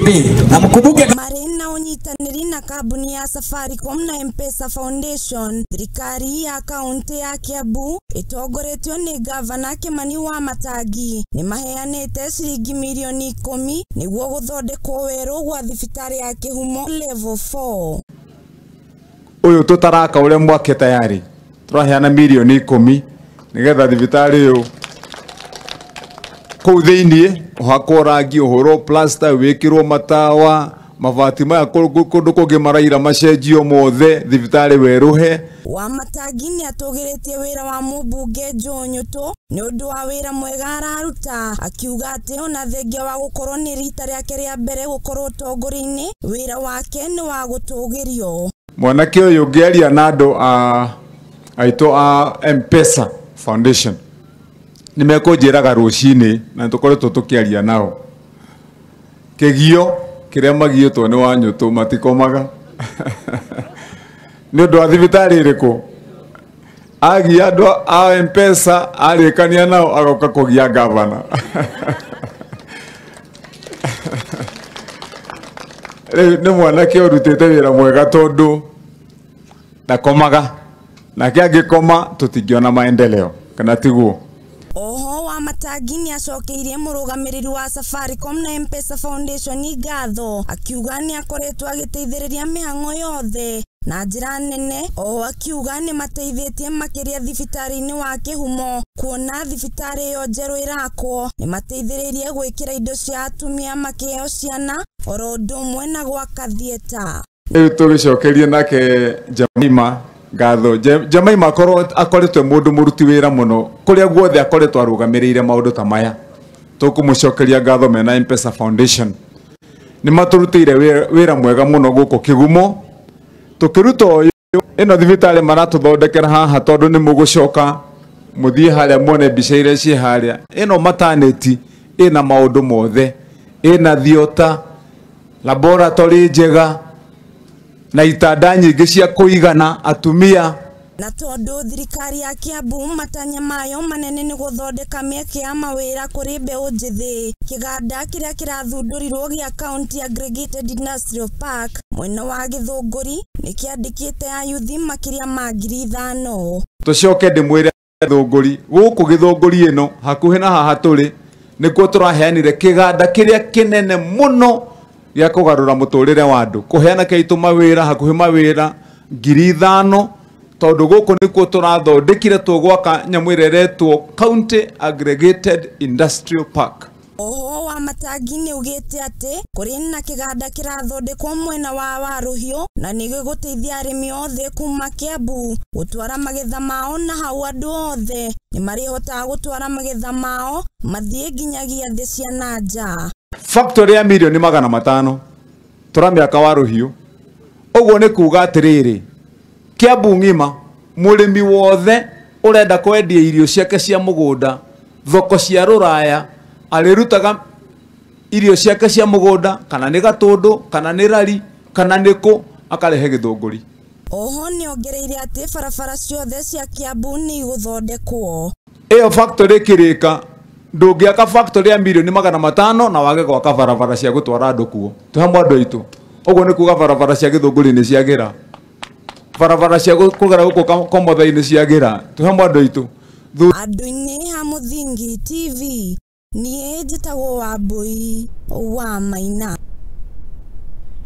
TV. Na mkumbuke marina unyitaniri na kabuni ya Safaricom na M-Pesa Foundation, thirikari ya kaunti ya Kiambu itogoretio ni gavana Kimani Wamatangi ni maheanite ciringi milioni 10 niguo guthondekwo weru gwa thibitari ya Kihumo level 4. Uyu tutaraka ule mwake tayari turaheana milioni 10 nigetha thibitari yu kuu thiini uhakwo rangi uhoro plaster wikirwo matawa mabati maya kundu kungi maraira macenjio mothe thibitari weruhe. Wamatangi ni atogeretie wira wa mubunge Joe Nyoto ni undu wa wira mwega araruta, akiuga ati ona thengia wa gukorwo ni rita riake ria mbere gukorwo utongori-ini wira wake ni wa gutugirio. Mwanake uyu ngeria na andu aito a M-Pesa Foundation nimekunjiraga rucini na tukoretwo tukiaria nao kigio kiria magietwo ni wa Nyoto matikomaga ni undu wa thibitari iriku agia andu a M-Pesa arikania nao agoka kugia gavana ni mwanake urutite wira mwega tondu ndakomaga nake angikoma tutingiona maendeleo kana tiguo. Oho Wamatangi ni acokeirie murugamiriri wa Safaricom na M-Pesa Foundation ngatho, akiuga ni akoretwo agiteithiriria mihang'o yothe na njira nene. O akiuga ni mateithĩtie makiria thibitari-ini wa Kihumo, kuona thibitari yo njeru irakwo ni mateithĩrĩirie gwikira indo cia atumia makiheo ciana oro ũndũ ũmwe na gwaka thieta. Tugicokerie nake Jemaima ngatho. Jemaima akoretwo mundu muruti wira muno kuria guothe akoretwo arugamirire maundu ta maya, tukumucokeria ngatho mena M-Pesa Foundation ni maturutire wira mwega muno guku Kigumo. Tukiruta uyu ino thibitari maratuthondekera haha tondu ni mugucoka muthie haria muone mbica iria ci haria. Ino maternity ina maundu mothe, ina thiota, laboratory njega na itanda nyingi cia kuigana atumia. Na tondu thirikari ya Kiambu matanya mayo manene ni guthondeka mieke ya mawira kuri mbeu njithi, kiganda kiria kirathundurirwo gia County Aggregated Industrial Park mwena wa Githunguri ni kiandikite ayuthi makiria ma 5,000. Tucoke ndimwire Githunguri guku Githunguri ino hakuhi na haha turi nikuo turaheanire kiganda kiria kinene muno ya kugarura muturire wa andu, kuheana kaitu mawira hakuhi mawira 5,000 tondu guku nikuo turathondekire tugwaka nyamu ireretwo County Aggregated Industrial Park. Oho Wamatangi ni ugite ati kuri na kiganda kirathondekwo mwena wa Waruhio na ni giguteithia arimi othe kuma Kiambu gutwara magetha mao, na hau andu othe ni marihota gutwara magetha mao mathie nginyagia thi cia nanja. Factory ya milioni 500 turamiaka Waruhio. Uguo ni kuga atiriri Kiambu ngima murimi wothe urenda kwendia irio ciake cia mugunda thoko cia Ruraya alirutaga irio ciake cia mugunda, kana ni Gatundu kana ni Rari kana niku akarehe Githunguri. Oho ni ongereire ati barabara ciothe cia Kiambu ni iguthondekwo. Iyo factory kirika ndungiaka factory ya milioni 500 na wage gwaka barabara cia gutwara andu kuo tuhamwe andu aitu. Uguo ni kuga barabara cia Githunguri ni ciagira, barabara cia kugera guku Komothe ni ciagira tuhamwe andu aitu. Andu-ini ha Muthingi TV ni njitagwo Wambui wa Maina.